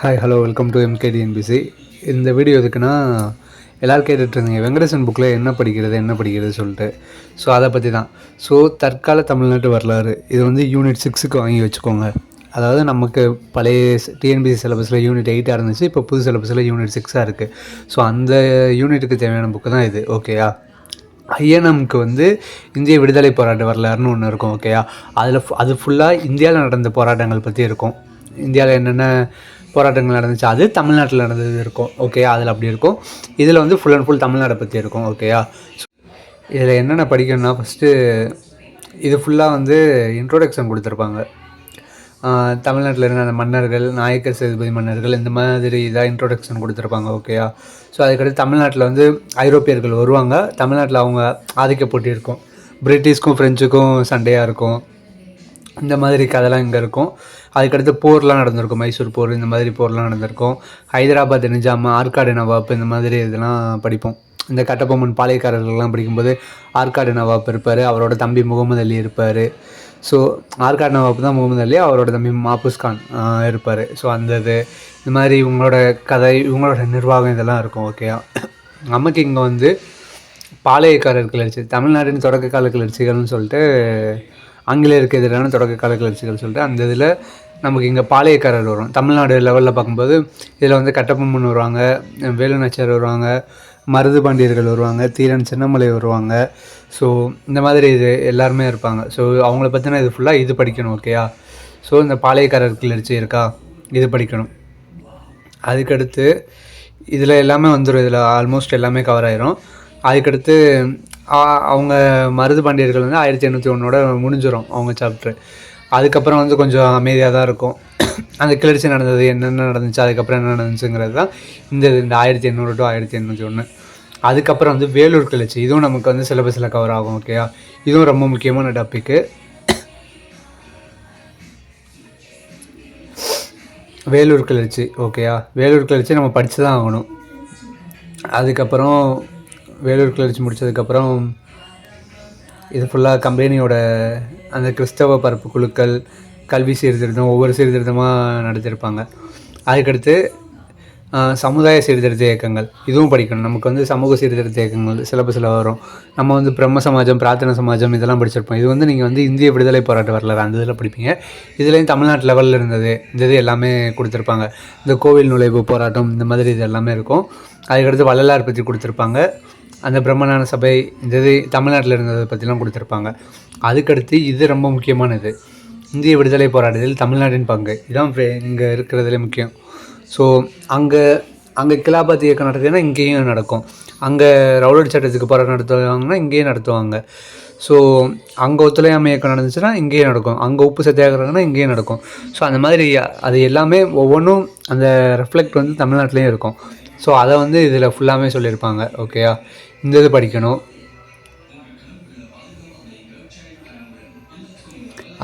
Hi hello welcome to MKDNBC. இந்த video எதுக்குன்னா, எல்லோரும் கேட்டுட்ருந்தீங்க வெங்கடேசன் புக்கில் என்ன படிக்கிறது சொல்லிட்டு. ஸோ அதை பற்றி தான். ஸோ தற்கால தமிழ்நாட்டு வரலாறு இது வந்து யூனிட் 6க்கு வாங்கி வச்சுக்கோங்க. அதாவது நமக்கு பழைய டிஎன்பிசி சிலபஸில் யூனிட் 8ஆக இருந்துச்சு, இப்போ புது சிலபஸில் யூனிட் 6ஆக இருக்குது. ஸோ அந்த யூனிட்டுக்கு தேவையான புக்கு தான் இது. ஓகேயா? ஐஎன்எம்க்கு வந்து இந்திய விடுதலை போராட்ட வரலாறுன்னு ஒன்று இருக்கும். ஓகேயா? அது ஃபுல்லாக இந்தியாவில் நடந்த போராட்டங்கள் பற்றி இருக்கும். இந்தியாவில் என்னென்ன போராட்டங்கள் நடந்துச்சு, அது தமிழ்நாட்டில் நடந்தது இருக்கும். ஓகேயா? அதில் அப்படி இருக்கும். இதில் வந்து ஃபுல் அண்ட் ஃபுல் தமிழ்நாட்டை பற்றி இருக்கும். ஓகேயா? இதில் என்னென்ன படிக்கணும்னா, ஃபஸ்ட்டு இது ஃபுல்லாக வந்து இன்ட்ரோடக்ஷன் கொடுத்துருப்பாங்க. தமிழ்நாட்டில் இருந்த அந்த மன்னர்கள், நாயக்கர் சேதுபதி மன்னர்கள், இந்த மாதிரி இதாக இன்ட்ரோடக்ஷன் கொடுத்துருப்பாங்க. ஓகேயா? ஸோ அதுக்கடுத்து தமிழ்நாட்டில் வந்து ஐரோப்பியர்கள் வருவாங்க. தமிழ்நாட்டில் அவங்க ஆதிக்க போட்டி இருக்கும். பிரிட்டிஷ்க்கும் ஃப்ரெஞ்சுக்கும் சண்டையாக இருக்கும். இந்த மாதிரி கதைலாம் இங்கே இருக்கும். அதுக்கடுத்து போர்லாம் நடந்திருக்கும். மைசூர் போர், இந்த மாதிரி போர்லாம் நடந்திருக்கும். ஹைதராபாத் நிஜாம், ஆற்காடு நவாப், இந்த மாதிரி இதெல்லாம் படிப்போம். இந்த கட்டபொம்மன் பாளையக்காரர்கள்லாம் படிக்கும்போது ஆற்காடு நவாப் இருப்பார், அவரோட தம்பி முகமது அலி இருப்பார். ஸோ ஆற்காடு நவாப் தான் முகமது அலி, அவரோட தம்பி மாபூஸ் கான் இருப்பார். ஸோ அந்த இந்த மாதிரி இவங்களோட கதை, இவங்களோட நிர்வாகம் இதெல்லாம் இருக்கும். ஓகேயா? நமக்கு இங்கே வந்து பாளையக்காரர் கிளர்ச்சி, தமிழ்நாட்டின் தொடக்க கால கிளர்ச்சிகள்னு சொல்லிட்டு, ஆங்கிலேயருக்கு எதிரான தொடக்க கால கிளர்ச்சிகள் சொல்லிட்டு அந்த இதில் நமக்கு இங்கே பாளையக்காரர் வரும். தமிழ்நாடு லெவலில் பார்க்கும்போது இதில் வந்து கட்டபொம்மன் வருவாங்க, வேலு நாச்சியார் வருவாங்க, மருது பாண்டியர்கள் வருவாங்க, தீரன் சின்னமலை வருவாங்க. ஸோ இந்த மாதிரி இது எல்லாருமே இருப்பாங்க. ஸோ அவங்கள பற்றின இது ஃபுல்லாக இது படிக்கணும். ஓகேயா? ஸோ இந்த பாளையக்காரர் கிளர்ச்சி இருக்கா, இது படிக்கணும். அதுக்கடுத்து இதில் எல்லாமே வந்துடும். இதில் ஆல்மோஸ்ட் எல்லாமே கவர் ஆயிரும். அதுக்கடுத்து அவங்க மருது பாண்டியர்கள் வந்து 1801 முடிஞ்சிடும் அவங்க சாப்ட்ரு. அதுக்கப்புறம் வந்து கொஞ்சம் அமைதியாக தான் இருக்கும். அந்த கிளர்ச்சி நடந்தது, என்னென்ன நடந்துச்சு, அதுக்கப்புறம் என்ன நடந்துச்சுங்கிறது தான் இந்த 1800 to 1801. அதுக்கப்புறம் வந்து வேலூர் கிளர்ச்சி, இதுவும் நமக்கு வந்து சிலபஸில் கவர் ஆகும். ஓகேயா? இதுவும் ரொம்ப முக்கியமான டாப்பிக்கு. வேலூர் கிளர்ச்சி. ஓகேயா? வேலூர் கிளர்ச்சி நம்ம படித்து தான் ஆகணும். அதுக்கப்புறம் வேலூர் கிளர்ச்சி முடித்ததுக்கப்புறம் இது ஃபுல்லாக கம்பெனியோட அந்த கிறிஸ்தவ பரப்பு குழுக்கள், கல்வி சீர்திருத்தம், ஒவ்வொரு சீர்திருத்தமாக நடத்தியிருப்பாங்க. அதுக்கடுத்து சமுதாய சீர்திருத்த இயக்கங்கள், இதுவும் படிக்கணும். நமக்கு வந்து சமூக சீர்திருத்த இயக்கங்கள் சிலபஸில் வரும். நம்ம வந்து பிரம்ம சமாஜம், பிரார்த்தனை சமாஜம் இதெல்லாம் படிச்சிருப்போம். இது வந்து நீங்கள் வந்து இந்திய விடுதலை போராட்ட வரலாறு அந்த இதில் படிப்பீங்க. இதுலேயும் தமிழ்நாட்டு லெவலில் இருந்தது இந்த இது எல்லாமே கொடுத்துருப்பாங்க. இந்த கோவில் நுழைவு போராட்டம், இந்த மாதிரி இது எல்லாமே இருக்கும். அதுக்கடுத்து வள்ளலார் பற்றி கொடுத்துருப்பாங்க. அந்த பிரம்மஞான சபை, இந்த இது தமிழ்நாட்டில் இருந்ததை பற்றிலாம் கொடுத்துருப்பாங்க. அதுக்கடுத்து இது ரொம்ப முக்கியமானது, இந்திய விடுதலை போராட்டத்தில் தமிழ்நாட்டின் பங்கு. இதுதான் இங்கே இருக்கிறதுலே முக்கியம். ஸோ அங்கே கிலாபத் இயக்கம் நடக்குதுன்னா இங்கேயும் நடக்கும். அங்கே ரவுலட் சட்டத்துக்கு போராட்டம் நடத்துவாங்கன்னா இங்கேயும் நடத்துவாங்க. ஸோ அங்கே ஒத்துழையாமை இயக்கம் நடந்துச்சுன்னா இங்கேயும் நடக்கும். அங்கே உப்பு சத்தியாகிரகம்னா இங்கேயும் நடக்கும். ஸோ அந்த மாதிரி அது எல்லாமே ஒவ்வொன்றும் அந்த ரெஃப்ளெக்ட் வந்து தமிழ்நாட்டிலையும் இருக்கும். ஸோ அதை வந்து இதில் ஃபுல்லாமே சொல்லியிருப்பாங்க. ஓகேயா? இந்த இது படிக்கணும்.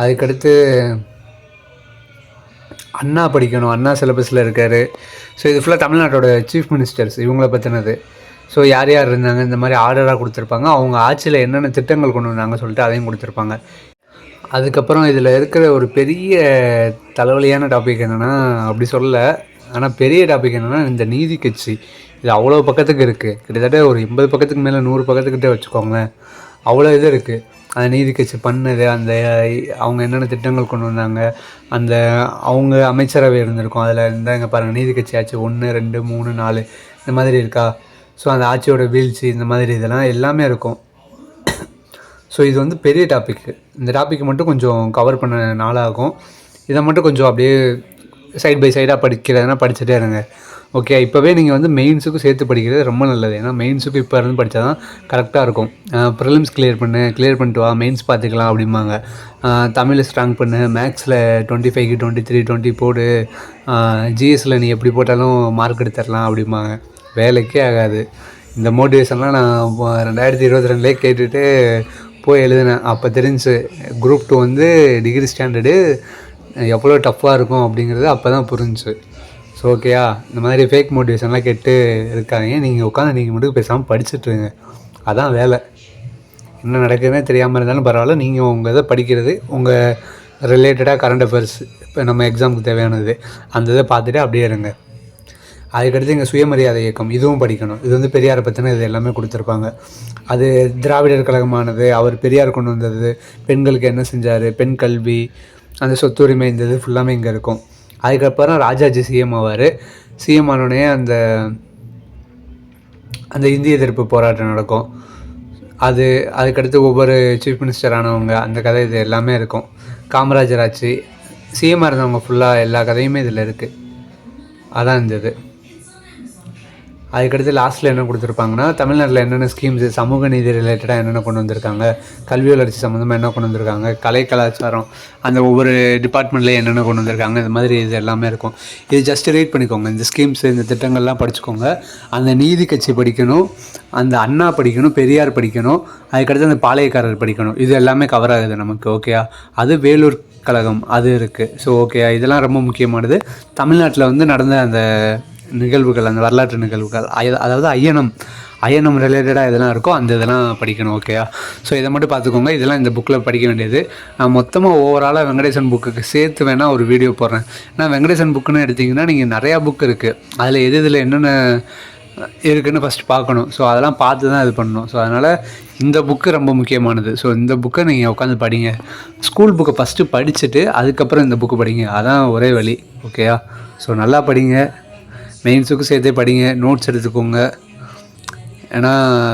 அதுக்கடுத்து அண்ணா படிக்கணும். அண்ணா சிலபஸில் இருக்கார். ஸோ இது ஃபுல்லாக தமிழ்நாட்டோட சீஃப் மினிஸ்டர்ஸ், இவங்கள பற்றினது. ஸோ யார் யார் இருந்தாங்க, இந்த மாதிரி ஆர்டராக கொடுத்துருப்பாங்க. அவங்க ஆட்சியில் என்னென்ன திட்டங்கள் கொண்டு வந்தாங்க சொல்லிட்டு அதையும் கொடுத்துருப்பாங்க. அதுக்கப்புறம் இதில் இருக்கிற ஒரு பெரிய தலைவலியான டாபிக் என்னென்னா, அப்படி சொல்லலை, ஆனால் பெரிய டாபிக் என்னென்னா இந்த நீதி கட்சி. இது அவ்வளோ பக்கத்துக்கு இருக்குது. கிட்டத்தட்ட ஒரு 80 பக்கத்துக்கு மேலே 100 பக்கத்துக்கிட்டே வச்சுக்கோங்களேன். அவ்வளோ இது இருக்குது. அந்த நீதி கட்சி பண்ணது, அந்த அவங்க என்னென்ன திட்டங்கள் கொண்டு வந்தாங்க, அந்த அவங்க அமைச்சரவை இருந்திருக்கும். அதில் இருந்தால் இங்கே பாருங்கள், நீதி கட்சி ஆட்சி 1, 2, 3, 4 இந்த மாதிரி இருக்கா. ஸோ அந்த ஆட்சியோட வீழ்ச்சி, இந்த மாதிரி இதெல்லாம் எல்லாமே இருக்கும். ஸோ இது வந்து பெரிய டாப்பிக்கு. இந்த டாப்பிக்கு மட்டும் கொஞ்சம் கவர் பண்ண நாளாகும். இதை மட்டும் கொஞ்சம் அப்படியே சைட் பை சைடாக படிக்கிறதுனா படிச்சுட்டே இருங்க. ஓகே? இப்போவே நீங்கள் வந்து மெயின்ஸுக்கும் சேர்த்து படிக்கிறது ரொம்ப நல்லது. ஏன்னா மெயின்ஸுக்கு இப்போ இருந்து படித்தா தான் கரெக்டாக இருக்கும். ப்ரிலிம்ஸ் கிளியர் பண்ணிட்டு வா, மெயின்ஸ் பார்த்துக்கலாம் அப்படிம்பாங்க. தமிழ் ஸ்ட்ராங் பண்ணு, மேக்ஸில் 25க்கு 23, 20 போடு, ஜிஎஸ்சில் நீ எப்படி போட்டாலும் மார்க் எடுத்துடலாம் அப்படிம்பாங்க. வேலைக்கே ஆகாது. இந்த மோட்டிவேஷன்லாம் நான் 2022 கேட்டுட்டு போய் எழுதினேன். அப்போ தெரிஞ்சு குரூப் 2 வந்து டிகிரி ஸ்டாண்டர்டு எவ்வளோ டஃப்பாக இருக்கும் அப்படிங்கிறது அப்போ தான் புரிஞ்சுச்சு. ஸோ ஓகேயா? இந்த மாதிரி ஃபேக் மோட்டிவேஷன்லாம் கேட்டு இருக்காங்க. நீங்கள் உட்காந்து நீங்கள் மட்டும் பேசாமல் படிச்சுட்ருங்க. அதான் வேலை. என்ன நடக்குதுன்னே தெரியாமல் இருந்தாலும் பரவாயில்ல, நீங்கள் உங்கள் இதை படிக்கிறது, உங்கள் ரிலேட்டடாக கரண்ட் அஃபேர்ஸ் இப்போ நம்ம எக்ஸாமுக்கு தேவையானது அந்த இதை பார்த்துட்டு அப்படியே இருங்க. அதுக்கடுத்து இங்கே சுயமரியாதை இயக்கம் இதுவும் படிக்கணும். இது வந்து பெரியாரை பற்றின இது எல்லாமே கொடுத்துருப்பாங்க. அது திராவிடர் கழகமானது, அவர் பெரியார் கொண்டு வந்தது, பெண்களுக்கு என்ன செஞ்சார், பெண் கல்வி, அந்த சொத்துரிமை, இந்த இது ஃபுல்லாமே இங்கே இருக்கும். அதுக்கப்புறம் ராஜாஜி சிஎம் ஆவார். சிஎம் ஆனோடனே அந்த இந்திய எதிர்ப்பு போராட்டம் நடக்கும். அதுக்கடுத்து ஒவ்வொரு சீஃப் மினிஸ்டர் ஆனவங்க அந்த கதை இது எல்லாமே இருக்கும். காமராஜர் ஆட்சி, சிஎம்மாக இருந்தவங்க ஃபுல்லாக எல்லா கதையுமே இதில் இருக்குது. அதான் இந்த இது. அதுக்கடுத்து லாஸ்ட்டில் என்ன கொடுத்துருப்பாங்கன்னா, தமிழ்நாட்டில் என்னென்ன ஸ்கீம்ஸு, சமூக நீதி ரிலேட்டடாக என்னென்ன கொண்டு வந்திருக்காங்க, கல்வி வளர்ச்சி சம்மந்தமாக என்ன கொண்டு வந்திருக்காங்க, கலை கலாச்சாரம், அந்த ஒவ்வொரு டிபார்ட்மெண்ட்லேயும் என்னென்ன கொண்டு வந்திருக்காங்க, இந்த மாதிரி இது எல்லாமே இருக்கும். இது ஜஸ்ட் ரீட் பண்ணிக்கோங்க. இந்த ஸ்கீம்ஸு, இந்த திட்டங்கள்லாம் படிச்சுக்கோங்க. அந்த நீதி கட்சி படிக்கணும், அந்த அண்ணா படிக்கணும், பெரியார் படிக்கணும், அதுக்கடுத்து அந்த பாளையக்காரர் படிக்கணும். இது எல்லாமே கவர் ஆகுது நமக்கு. ஓகேயா? அது வேலூர் கழகம் அது இருக்குது. ஸோ ஓகேயா? இதெல்லாம் ரொம்ப முக்கியமானது. தமிழ்நாட்டில் வந்து நடந்த அந்த நிகழ்வுகள், அந்த வரலாற்று நிகழ்வுகள், அதாவது ஐயனம் ரிலேட்டடாக எதெல்லாம் இருக்கோ அந்த இதெல்லாம் படிக்கணும். ஓகேயா? ஸோ இதை மட்டும் பார்த்துக்கோங்க. இதெல்லாம் இந்த புக்கில் படிக்க வேண்டியது. நான் மொத்தமாக ஓவராலாக வெங்கடேசன் புக்குக்கு சேர்த்து வேணால் ஒரு வீடியோ போடுறேன். ஏன்னா வெங்கடேசன் புக்குன்னு எடுத்திங்கன்னா நீங்கள் நிறையா புக் இருக்குது. அதில் இதில் என்னென்ன இருக்குதுன்னு ஃபஸ்ட்டு பார்க்கணும். ஸோ அதெல்லாம் பார்த்து தான் இது பண்ணணும். ஸோ அதனால் இந்த புக்கு ரொம்ப முக்கியமானது. ஸோ இந்த புக்கை நீங்கள் உட்காந்து படிங்க. ஸ்கூல் புக்கை ஃபஸ்ட்டு படிச்சுட்டு அதுக்கப்புறம் இந்த புக்கு படிங்க. அதான் ஒரே வழி. ஓகேயா? ஸோ நல்லா படிங்க. மெயின்ஸுக்கும் சேர்த்தே படிங்க. நோட்ஸ் எடுத்துக்கோங்க. ஏன்னா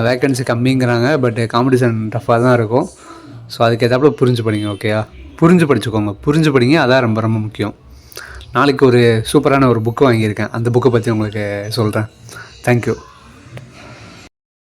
வேக்கன்சி கம்மிங்கிறாங்க, பட் காம்படிஷன் டஃப்பாக தான் இருக்கும். ஸோ அதுக்கேற்றாப்புல புரிஞ்சு படிங்க. ஓகேயா? புரிஞ்சு படிச்சுக்கோங்க. புரிஞ்சு படிங்க. அதான் ரொம்ப ரொம்ப முக்கியம். நாளைக்கு ஒரு சூப்பரான ஒரு புக்கு வாங்கியிருக்கேன். அந்த புக்கை பற்றி உங்களுக்கு சொல்கிறேன். தேங்க்யூ.